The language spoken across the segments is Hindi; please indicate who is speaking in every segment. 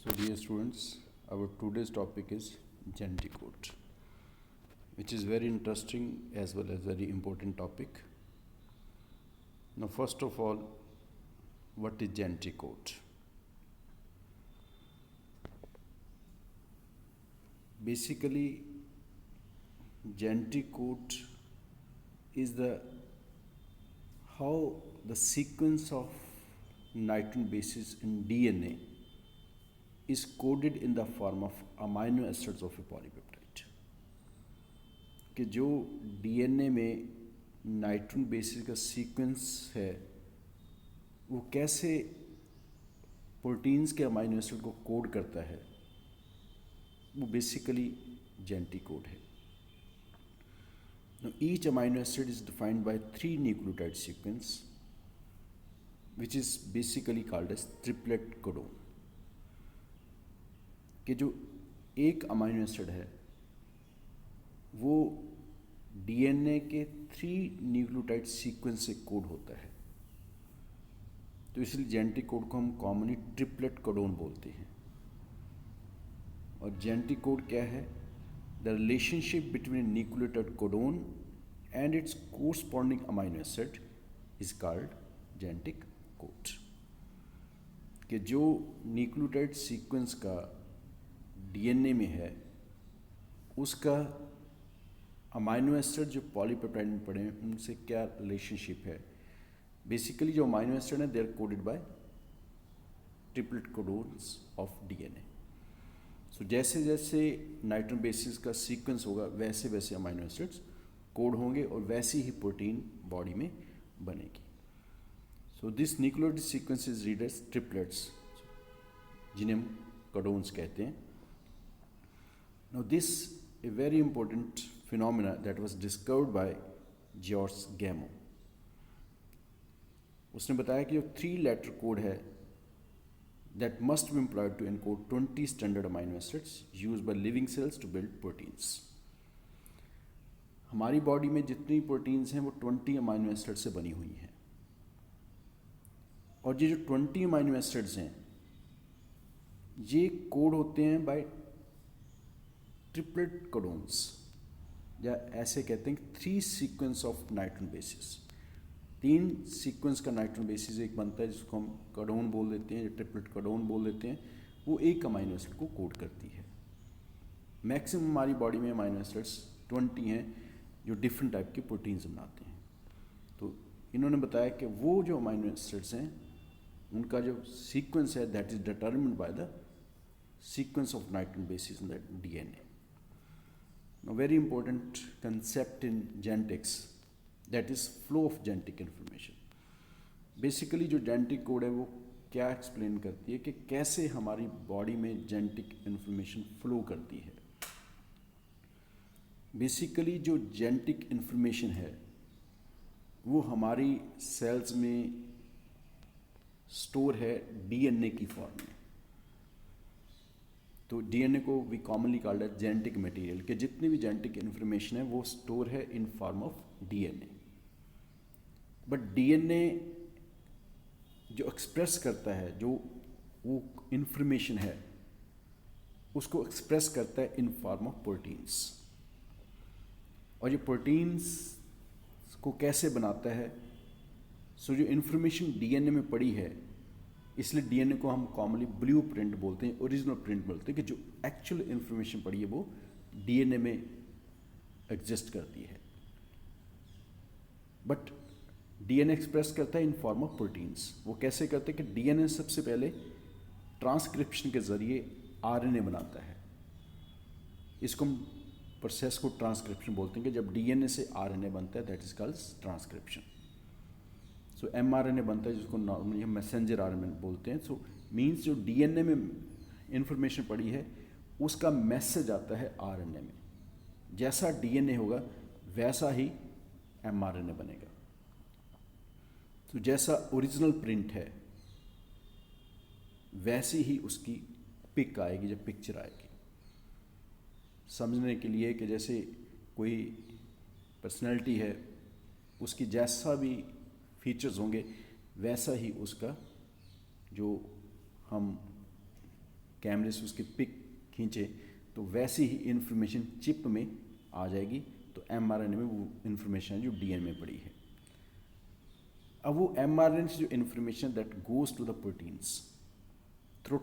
Speaker 1: So dear students, our today's topic is genetic code, which is very interesting as well as very important topic. Now first of all, what is genetic code? Basically, genetic code is the how the sequence of nitrogen bases in DNA is coded in the form of amino acids of a polypeptide. कि जो डीएनए में नाइट्रोजन बेसिस का सीक्वेंस है वो कैसे प्रोटीन्स के अमाइनो एसिड को कोड करता है, वो बेसिकली जेनेटिक कोड है. Now each amino acid is defined by 3 nucleotide sequence, which is basically called as triplet codon. कि जो एक अमाइनो एसिड है वो डीएनए के 3 न्यूक्लियोटाइड सीक्वेंस से कोड होता है. तो इसलिए जेनेटिक कोड को हम कॉमनली ट्रिपलेट कोडोन बोलते हैं. और जेनेटिक कोड क्या है? The relationship between nucleotide codon and it's corresponding amino acid is called genetic code. कि जो न्यूक्लियोटाइड सीक्वेंस का डीएनए में है उसका अमाइनो एसिड जो पॉलीपेप्टाइड में पड़े हैं उनसे क्या रिलेशनशिप है. बेसिकली जो अमाइनो एसिड है they are coded by triplet codons of DNA. So जैसे जैसे नाइट्रोजन बेसिस का सीक्वेंस होगा वैसे वैसे अमाइनो एसिड्स कोड होंगे और वैसी ही प्रोटीन बॉडी में बनेगी. So this nucleotide sequence is read as triplets, जिन्हें हम कोडोन्स कहते हैं. Now this a very important phenomena that was discovered by George Gamow. उसने बताया कि जो 3 letter code है that must be employed to encode 20 standard amino acids used by living cells to build proteins. हमारी बॉडी में जितनी प्रोटीन्स हैं वो 20 अमाइनो एसिड से बनी हुई हैं. और ये जो 20 अमाइनो एसिड्स हैं ये कोड होते हैं बाय ट्रिपलेट कोडोन्स, या ऐसे कहते हैं 3 sequence of nitrogen bases. 3 sequence का नाइट्रोजन बेसिस एक बनता है जिसको हम कोडोन बोल देते हैं, ट्रिपलेट कोडोन बोल देते हैं. वो एक अमाइनो एसिड को कोड करती है. मैक्सिमम हमारी बॉडी में अमाइनो एसिड्स 20 हैं जो डिफरेंट टाइप के प्रोटीन्स बनाते हैं. तो इन्होंने बताया कि वो जो अमाइनो एसिड्स हैं उनका जो सीक्वेंस है that is determined by the sequence of nitrogen bases in the DNA. Now very important concept in genetics, that is flow of genetic information. Basically जो genetic code है वो क्या एक्सप्लेन करती है कि कैसे हमारी बॉडी में genetic information फ्लो करती है. बेसिकली जो genetic information है वो हमारी सेल्स में स्टोर है डीएनए की फॉर्म में. तो डीएनए को we commonly called as genetic material, कि जितनी भी जेनेटिक इन्फॉर्मेशन है वो स्टोर है in form of DNA. But DNA जो एक्सप्रेस करता है, जो वो इन्फॉर्मेशन है उसको एक्सप्रेस करता है इन फॉर्म ऑफ प्रोटीन्स. और ये प्रोटीन्स को कैसे बनाता है? सो जो इन्फॉर्मेशन डीएनए में पड़ी है इसलिए डीएनए को हम कॉमनली ब्लू प्रिंट बोलते हैं, ओरिजिनल प्रिंट बोलते हैं, कि जो एक्चुअल इन्फॉर्मेशन पड़ी है वो डीएनए में एग्जिस्ट करती है. बट डीएनए एक्सप्रेस करता है इन फॉर्म ऑफ प्रोटीन्स. वो कैसे करते हैं कि डीएनए सबसे पहले ट्रांसक्रिप्शन के जरिए आरएनए बनाता है. इसको हम प्रोसेस को ट्रांसक्रिप्शन बोलते हैं कि जब डीएनए से आरएनए बनता है that is called transcription. So mRNA बनता है जिसको नॉर्मली हम मैसेंजर आरएनए बोलते हैं. सो मीन्स जो डीएनए में इंफॉर्मेशन पड़ी है उसका मैसेज आता है आरएनए में. जैसा डीएनए होगा वैसा ही एमआरएनए बनेगा. तो जैसा ओरिजिनल प्रिंट है वैसी ही उसकी पिक आएगी, जब पिक्चर आएगी. समझने के लिए कि जैसे कोई पर्सनैलिटी है उसकी जैसा भी फीचर्स होंगे वैसा ही उसका जो हम कैमरे से उसके पिक खींचे तो वैसी ही इन्फॉर्मेशन चिप में आ जाएगी। तो mRNA में वो इन्फॉर्मेशन है जो DNA में पड़ी है। अब वो mRNA से जो information that goes to the proteins through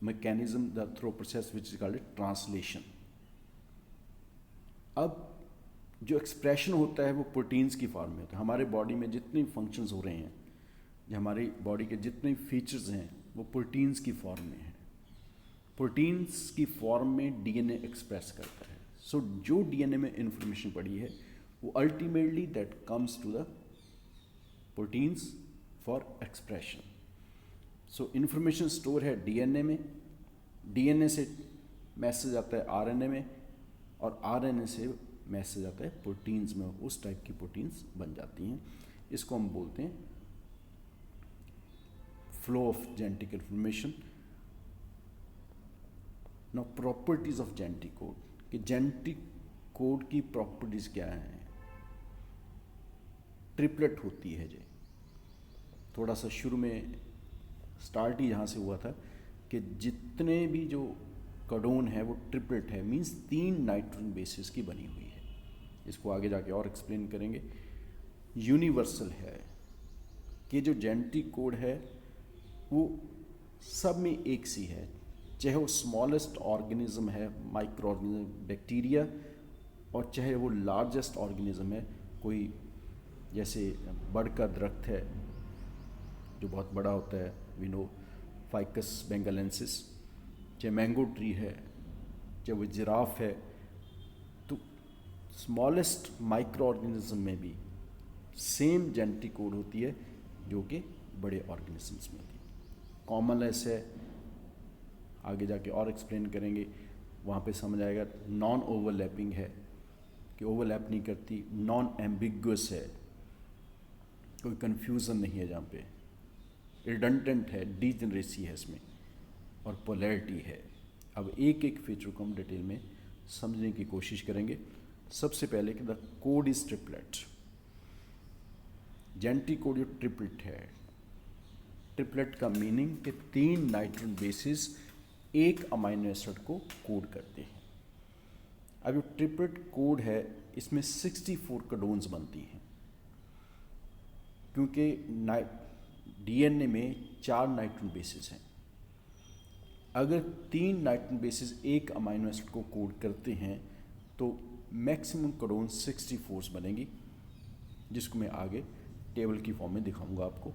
Speaker 1: mechanism the through process which is called translation. अब जो एक्सप्रेशन होता है वो प्रोटीन्स की फॉर्म में होता है। हमारे बॉडी में जितने फंक्शंस हो रहे हैं, जो हमारी बॉडी के जितने फीचर्स हैं वो प्रोटीन्स की फॉर्म में है। प्रोटीन्स की फॉर्म में डीएनए एक्सप्रेस करता है। सो जो डीएनए में इंफॉर्मेशन पड़ी है वो ultimately that comes to the proteins for expression. So information store है डीएनए में, डीएनए से मैसेज आता है आरएनए में, और आरएनए से मैसेज आता है प्रोटीन्स में। उस टाइप की प्रोटीन्स बन जाती हैं। इसको हम बोलते हैं flow of genetic information. Now properties of genetic code, कि जेनेटिक कोड की प्रॉपर्टीज क्या हैं। ट्रिपलेट होती है जी। थोड़ा सा शुरू में स्टार्ट ही यहाँ से हुआ था कि जितने भी जो कोडोन है वो ट्रिपलेट है, मींस 3 नाइट्रोजन बेसिस की बनी हुई है। इसको आगे जाके और एक्सप्लेन करेंगे। यूनिवर्सल है कि जो जेनेटिक कोड है वो सब में एक सी है, चाहे वो स्मॉलेस्ट ऑर्गेनिज्म है, माइक्रो ऑर्गेनिज्म बैक्टीरिया, और चाहे वो लार्जेस्ट ऑर्गेनिज्म है, कोई जैसे बड़ का दरख्त है जो बहुत बड़ा होता है, वी नो फाइकस बेंगालेंसिस, चाहे मैंगो ट्री है, चाहे वो जिराफ है। तो स्मॉलेस्ट माइक्रो ऑर्गेनिज्म में भी सेम जेनेटिक कोड होती है जो कि बड़े ऑर्गेनिजम्स में होती है। कॉमनलेस है, आगे जाके और एक्सप्लेन करेंगे, वहाँ पे समझ आएगा। नॉन ओवरलैपिंग है कि ओवरलैप नहीं करती, नॉन एम्बिगुअस है, कोई कन्फ्यूज़न नहीं है जहाँ पे, रिडंडेंट है, डीजेनरेसी है इसमें, और पोलैरिटी है। अब एक एक फीचर को हम डिटेल में समझने की कोशिश करेंगे। सबसे पहले कि the code is triplet. Genetic code जो ट्रिपलेट है, ट्रिपलेट का मीनिंग कि 3 नाइट्रोजन बेसिस एक अमाइनो एसिड को कोड करते हैं। अब जो ट्रिपलेट कोड है इसमें 64 कोडोन्स बनती हैं, क्योंकि डीएनए में 4 नाइट्रोजन बेसिस हैं। अगर 3 नाइट्रोजन बेसिस एक अमाइनो एसिड को कोड करते हैं तो मैक्सिमम कोडोन 64 बनेगी, जिसको मैं आगे टेबल की फॉर्म में दिखाऊंगा आपको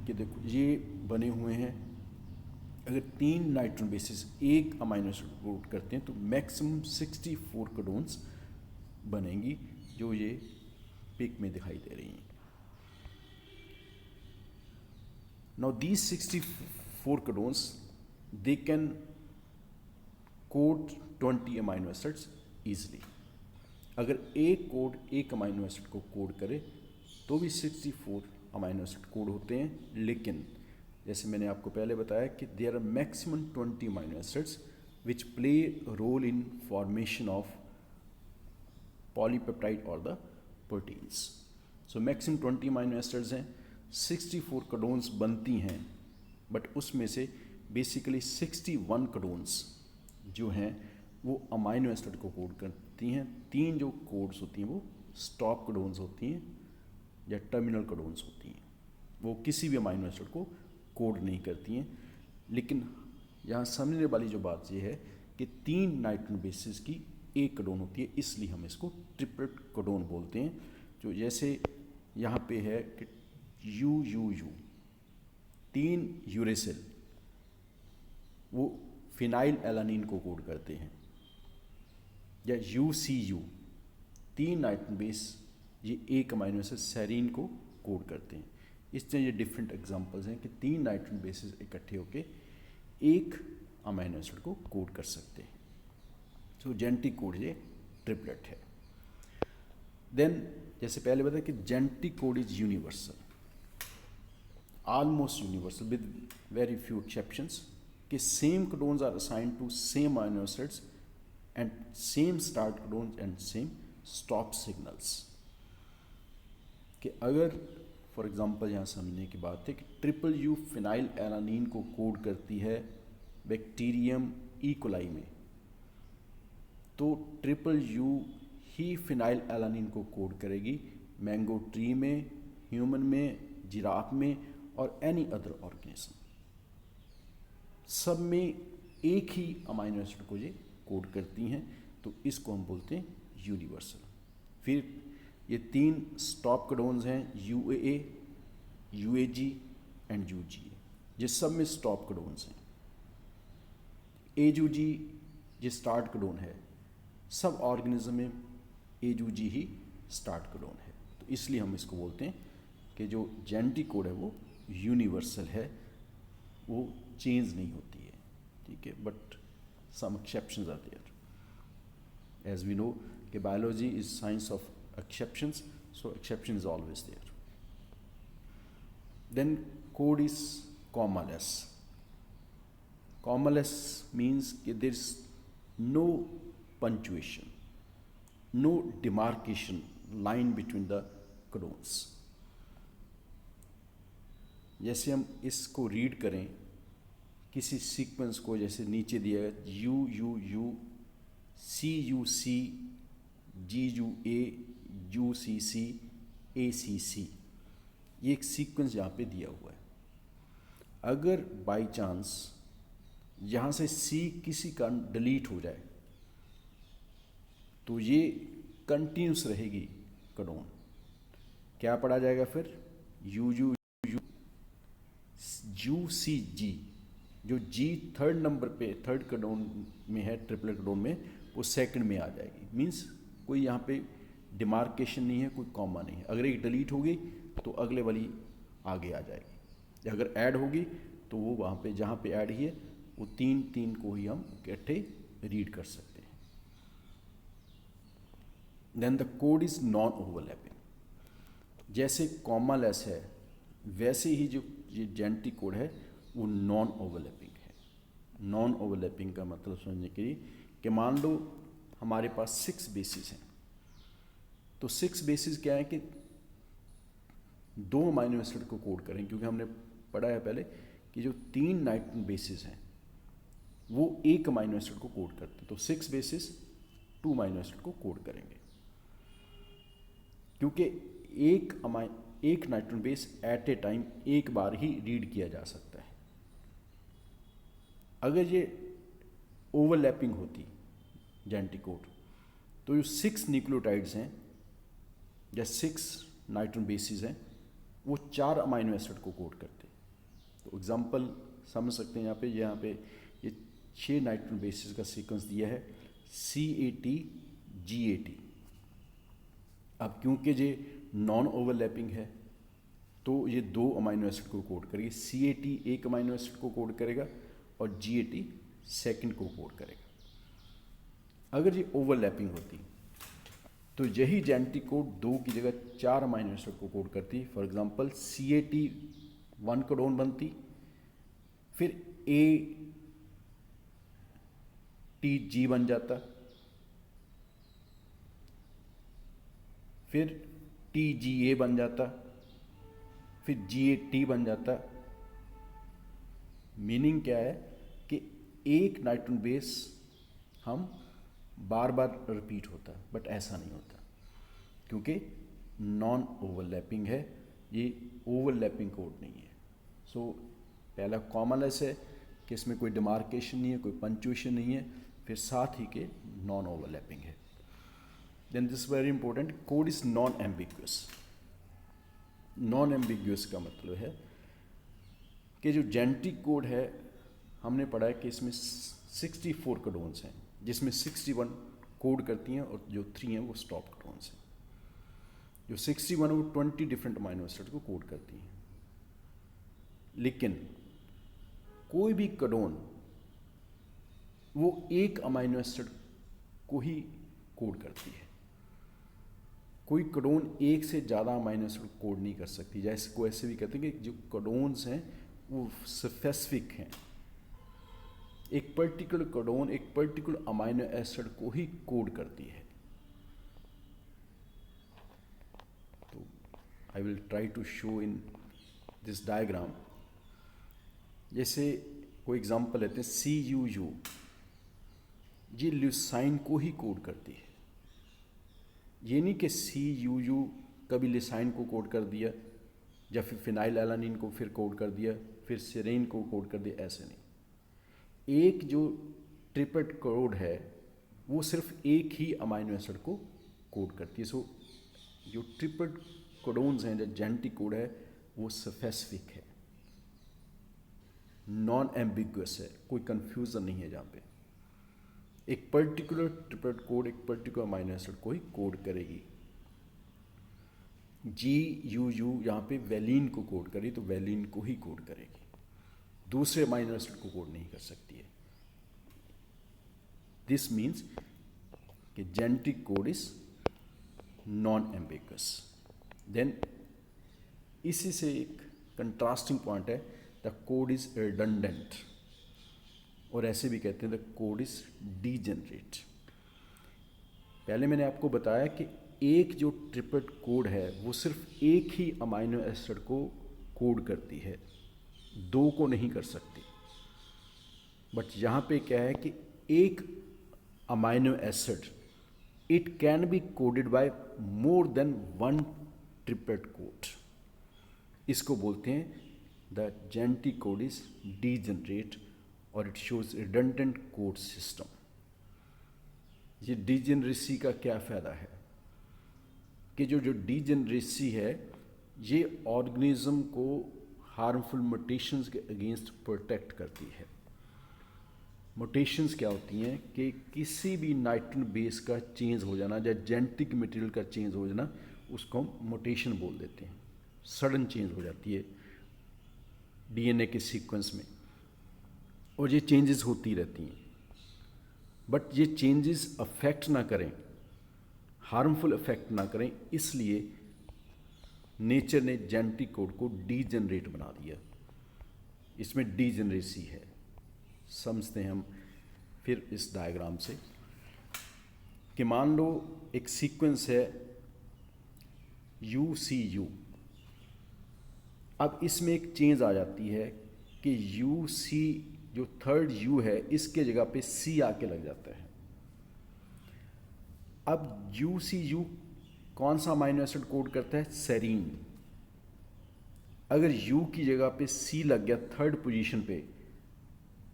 Speaker 1: कि देखो ये बने हुए हैं। अगर 3 नाइट्रोजन बेसिस एक अमाइनो एसिड कोड करते हैं तो मैक्सिमम 64 कोडोन्स बनेंगी, जो ये पिक में दिखाई दे रही हैं। Now these 64 codones, they can code 20 amino acids easily. अगर एक कोड एक अमाइनो एसिड को कोड करे तो भी 64 अमाइनो एसिड कोड होते हैं। लेकिन जैसे मैंने आपको पहले बताया कि there are maximum 20 amino acids which play role in formation of polypeptide और the proteins. So maximum 20 amino acids हैं, 64 कोडोन्स बनती हैं, बट उसमें से बेसिकली 61 कोडोन्स जो हैं वो अमाइनो एसिड को कोड करती हैं। 3 जो कोड्स होती हैं वो स्टॉप कोडोन्स होती हैं या टर्मिनल कोडोन्स होती हैं, वो किसी भी अमाइनो एसिड को कोड नहीं करती हैं। लेकिन यहाँ समझने वाली जो बात ये है कि 3 नाइट्रोजन बेसिस की एक कोडोन होती है, इसलिए हम इसको ट्रिपलेट कोडोन बोलते हैं। जो जैसे यहाँ पे है कि यू 3 यूरेसिल वो फिनाइल एलानिन को कोड करते हैं, या यू 3 नाइट्रोजन बेस ये एक अमाइनो एसिड सेरीन को कोड करते हैं। इस तरह ये डिफरेंट एग्जांपल्स हैं कि 3 नाइट्रोजन बेसिस इकट्ठे होकर एक अमाइनो एसिड को कोड कर सकते हैं। सो जेनेटिक कोड ये ट्रिपलेट है। देन जैसे पहले बताया कि genetic code is universal, almost universal with very few exceptions, कि same codones are assigned to same amino acids and same start codones and same stop signals। कि अगर फॉर एग्जांपल यहाँ समझने की बात है कि ट्रिपल यू फिनाइल एलानिन को कोड करती है बैक्टीरियम ई कोलाई में, तो ट्रिपल यू ही फिनाइल एलानिन को कोड करेगी। मैंगो ट्री में, ह्यूमन में, जिराफ में और एनी अदर ऑर्गेनिज्म, सब में एक ही अमाइनो एसिड को ये कोड करती हैं, तो इसको हम बोलते हैं यूनिवर्सल। फिर ये 3 स्टॉप कोडोन्स हैं, यूएए, यूएजी एंड यूजीए, ये सब में स्टॉप कोडोन्स हैं। एयूजी ये स्टार्ट कोडोन है, सब ऑर्गेनिज्म में एयूजी ही स्टार्ट कोडोन है, तो इसलिए हम इसको बोलते हैं कि जो जेनेटिक कोड है वो यूनिवर्सल है, वो चेंज नहीं होती है, ठीक है। But some exceptions are there, as we know कि biology is science of exceptions, so exception is always there. Then code is commaless. Commaless means कि there is no punctuation, no demarcation line between the codons. जैसे हम इसको रीड करें किसी सीक्वेंस को, जैसे नीचे दिया है U U U, C U C, G U A, U C C, A C C, ये एक सीक्वेंस यहाँ पे दिया हुआ है। अगर बाय चांस यहाँ से सी किसी का डिलीट हो जाए तो ये कंटिन्यूस रहेगी कोडोन। क्या पढ़ा जाएगा फिर? You U U, U C जी, जो जी थर्ड नंबर पे, थर्ड कोडोन में है, ट्रिपलेट कोडोन में, वो सेकंड में आ जाएगी। मींस कोई यहाँ पे डिमार्केशन नहीं है, कोई कॉमा नहीं है। अगर एक डिलीट होगी तो अगले वाली आगे आ जाएगी, अगर ऐड होगी तो वो वहाँ पे जहाँ पे ऐड ही है वो 3 को ही हम इकट्ठे रीड कर सकते हैं। Then the code is non overlapping. जैसे कॉमा लेस है वैसे ही जो ये जेनेटिक कोड है वो नॉन ओवरलैपिंग है। नॉन ओवरलैपिंग का मतलब समझने के लिए कि मान लो हमारे पास 6 बेसिस हैं, तो 6 बेसिस क्या है कि 2 अमाइनो एसिड को कोड करें, क्योंकि हमने पढ़ा है पहले कि जो 3 नाइट्रोजन बेसिस हैं वो एक अमाइनो एसिड को कोड करते हैं, तो 6 बेसिस 2 अमाइनो एसिड को कोड करेंगे, क्योंकि एक nitrogen base at a time एक बार ही रीड किया जा सकता है। अगर ये ओवरलैपिंग होती जेनेटिक कोड, तो जो 6 न्यूक्लियोटाइड्स हैं या 6 नाइट्रोजन बेसिस हैं वो 4 अमाइनो एसिड को कोड करते हैं। तो एग्जांपल समझ सकते हैं, यहाँ पे ये 6 नाइट्रोजन बेसिस का सीक्वेंस दिया है, CAT GAT। अब क्योंकि ये नॉन ओवरलैपिंग है तो ये 2 अमाइनो एसिड को कोड करेगी। CAT एक अमाइनो एसिड को कोड करेगा और GAT सेकंड को कोड करेगा। अगर ये ओवरलैपिंग होती तो यही जेनेटिक कोड 2 की जगह 4 अमाइनो एसिड को कोड करती। फॉर एग्जांपल CAT 1 कोडोन बनती, फिर ATG बन जाता, फिर TGA बन जाता, फिर GAT बन जाता। मीनिंग क्या है कि एक नाइट्रोजन बेस हम बार बार रिपीट होता, बट ऐसा नहीं होता क्योंकि नॉन ओवरलैपिंग है, ये ओवरलैपिंग कोड नहीं है। सो पहला कॉमनलेस है कि इसमें कोई डिमार्केशन नहीं है, कोई पंक्चुएशन नहीं है, फिर साथ ही के नॉन ओवरलैपिंग है। Then this very important, code is non ambiguous. Non ambiguous का मतलब है कि जो जेनेटिक कोड है हमने पढ़ा है कि इसमें 64 कोडोन्स हैं, जिसमें 61 कोड करती हैं और जो 3 हैं वो स्टॉप कोडोन्स हैं। जो 61 है वो 20 डिफरेंट अमाइनो एसिड को कोड करती हैं, लेकिन कोई भी कोडोन वो एक अमाइनो एसिड को ही कोड करती है। कोई कोडोन एक से ज़्यादा अमाइनो एसिड कोड नहीं कर सकती। जैसे को ऐसे भी कहते हैं कि जो कोडोन्स हैं वो स्पेसिफिक हैं, एक पर्टिकुलर कोडोन एक पर्टिकुलर अमाइनो एसिड को ही कोड करती है। तो I will try to show in this diagram. जैसे कोई एग्जांपल लेते हैं, CUU, ये ल्यूसाइन को ही कोड करती है। ये नहीं कि CUU कभी लिसाइन को कोड कर दिया, या फिर फिनाइल एलानिन को फिर कोड कर दिया, फिर सेरेन को कोड कर दिया, ऐसे नहीं। एक जो ट्रिपेट कोड है वो सिर्फ एक ही अमाइनो एसिड को कोड करती है। सो जो ट्रिपेट कोडोन्स हैं, जो जेनेटिक कोड है, वो स्पेसिफिक है, नॉन एम्बिगुअस है, कोई कंफ्यूजन नहीं है जहाँ पे। एक पर्टिकुलर ट्रिपेट कोड एक पर्टिकुलर अमाइनो एसिड को ही कोड करेगी। GUU यहाँ पे वैलिन को कोड करी तो वैलिन को ही कोड करेगी, दूसरे अमाइनो एसिड को कोड नहीं कर सकती है। दिस मीन्स कि genetic code is non ambiguous. Then इसी से एक कंट्रास्टिंग पॉइंट है, द कोड इज रिडंडेंट, और ऐसे भी कहते हैं द कोड इज डीजेनरेट। पहले मैंने आपको बताया कि एक जो ट्रिपेट कोड है वो सिर्फ एक ही अमाइनो एसिड को कोड करती है, दो को नहीं कर सकती। बट यहाँ पे क्या है कि एक amino acid it can be coded by more than one triplet code. इसको बोलते हैं the genetic code is degenerate, और it shows redundant code system. ये डीजेनरेसी का क्या फ़ायदा है कि जो डीजेनरेसी है ये ऑर्गेनिज्म को हार्मफुल म्यूटेशंस के अगेंस्ट प्रोटेक्ट करती है। म्यूटेशंस क्या होती हैं कि किसी भी नाइट्रोजन बेस का चेंज हो जाना या जेनेटिक मटेरियल का चेंज हो जाना, उसको हम म्यूटेशन बोल देते हैं। सडन चेंज हो जाती है DNA के सीक्वेंस में, और ये चेंजेस होती रहती हैं। बट ये चेंजेस अफेक्ट ना करें, हार्मफुल इफेक्ट ना करें, इसलिए नेचर ने जेनेटिक कोड को डीजेनरेट बना दिया। इसमें डीजेनरेसी है। समझते हैं हम फिर इस डायग्राम से कि मान लो एक सीक्वेंस है UCU। अब इसमें एक चेंज आ जाती है कि UC जो थर्ड U है इसके जगह पे C आके लग जाता है। अब UCU कौन सा अमाइनो एसिड कोड करता है? सेरीन। अगर U की जगह पे C लग गया थर्ड पोजीशन पे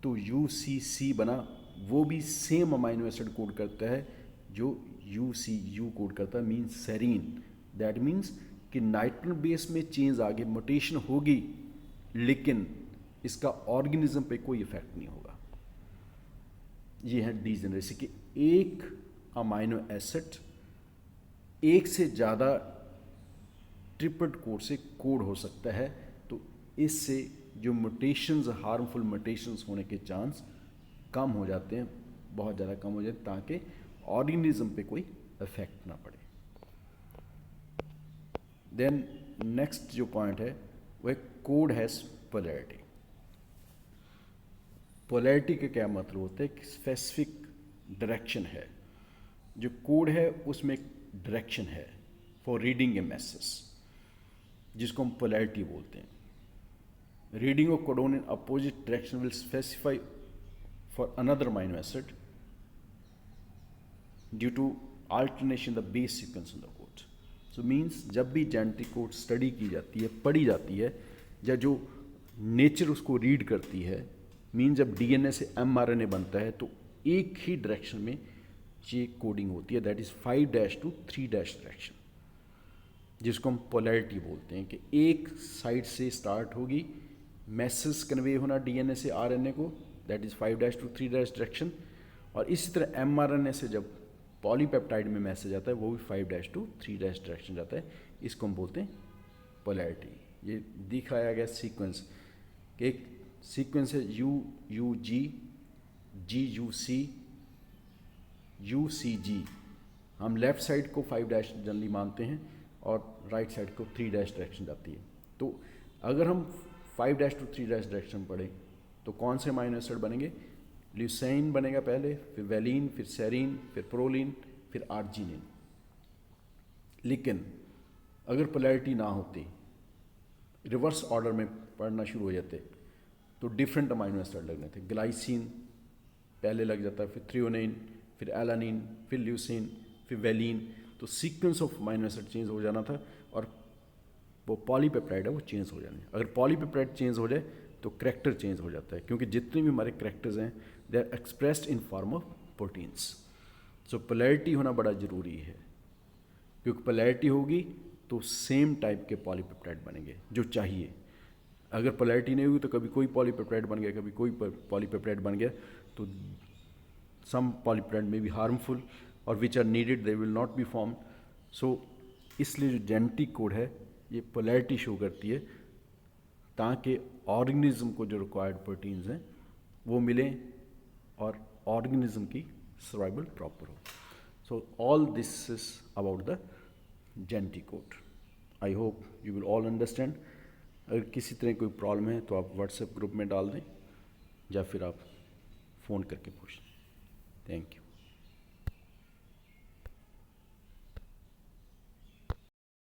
Speaker 1: तो UCC बना, वो भी सेम अमाइनो एसिड कोड करता है जो UCU कोड करता है, मीन्स सेरीन। दैट मीन्स कि नाइट्रोजन बेस में चेंज आगे म्यूटेशन होगी, लेकिन इसका ऑर्गेनिज्म पे कोई इफेक्ट नहीं होगा। ये है डीजेनरेसी कि एक अमाइनो एसिड एक से ज़्यादा ट्रिपेट कोड से कोड हो सकता है, तो इससे जो म्यूटेशंस, हार्मफुल म्यूटेशंस होने के चांस कम हो जाते हैं, बहुत ज़्यादा कम हो जाते हैं, ताकि ऑर्गेनिज्म पे कोई इफेक्ट ना पड़े। देन नेक्स्ट जो पॉइंट है वह कोड हैज़ पोलैरिटी। पोलैरिटी का क्या मतलब होता है कि स्पेसिफिक डायरेक्शन है। जो कोड है उसमें एक डायरेक्शन है फॉर रीडिंग ए मैसेज, जिसको हम पोलैरिटी बोलते हैं। Reading of codon in opposite direction will specify for another amino acid due to alternation the base sequence in the code. So means जब भी जेनेटिक कोड स्टडी की जाती है, पढ़ी जाती है, या जो नेचर उसको रीड करती है, मीन जब DNA से mRNA बनता है तो एक ही डायरेक्शन में ये कोडिंग होती है, दैट इज़ 5' to 3' डायरेक्शन, जिसको हम पोलैरिटी बोलते हैं कि एक साइड से स्टार्ट होगी मैसेज कन्वे होना DNA से RNA को, दैट इज़ 5' to 3' डायरेक्शन, और इसी तरह mRNA से जब पॉलीपेप्टाइड में मैसेज आता है वो भी 5' to 3' डायरेक्शन जाता है। इसको हम बोलते हैं पोलैरिटी। ये दिखाया गया सीक्वेंस कि एक सीक्वेंस है UUG, GUC, UCG। हम लेफ़्ट साइड को 5' जनरली मानते हैं और राइट साइड को 3' डायरेक्शन जाती है। तो अगर हम 5' to 3' डायरेक्शन पढ़ें तो कौन से अमाइनो एसिड बनेंगे? ल्यूसीन बनेगा पहले, फिर वैलिन, फिर सेरीन, फिर प्रोलिन, फिर आर्जिनिन। लेकिन अगर पोलैरिटी ना होती, रिवर्स ऑर्डर में पढ़ना शुरू हो जाते, तो डिफरेंट अमाइनो एसिड लगने थे। ग्लाइसिन पहले लग जाता है, फिर थ्रियोनिन, फिर एलानिन, फिर ल्यूसिन, फिर वेलिन। तो sequence of amino acid change हो जाना था और वो पॉलीपेप्टाइड है वो चेंज हो जाने। अगर पॉलीपेप्टाइड चेंज हो जाए तो करैक्टर चेंज हो जाता है, क्योंकि जितने भी हमारे करैक्टर्स हैं they are expressed in form of proteins. So polarity होना बड़ा ज़रूरी है, क्योंकि पोलैरिटी होगी तो सेम टाइप के पॉलीपेप्टाइड बनेंगे जो चाहिए। अगर पोलैरिटी नहीं हुई तो कभी कोई पॉलीपेप्टाइड बन गया, कभी कोई पॉलीपेप्टाइड बन गया, तो सम पॉलीपेप्टाइड में बी हार्मफुल और which are needed they will not be form. So इसलिए जो जेनेटिक कोड है ये पोलैरिटी शो करती है, ताकि ऑर्गेनिज्म को जो रिक्वायर्ड प्रोटीन्स हैं वो मिलें और ऑर्गेनिज्म की सर्वाइवल प्रॉपर हो। So all this is about the genetic code. I hope you will all understand. अगर किसी तरह कोई प्रॉब्लम है तो आप व्हाट्सएप ग्रुप में डाल दें या फिर आप फ़ोन करके पूछ लें। Thank you.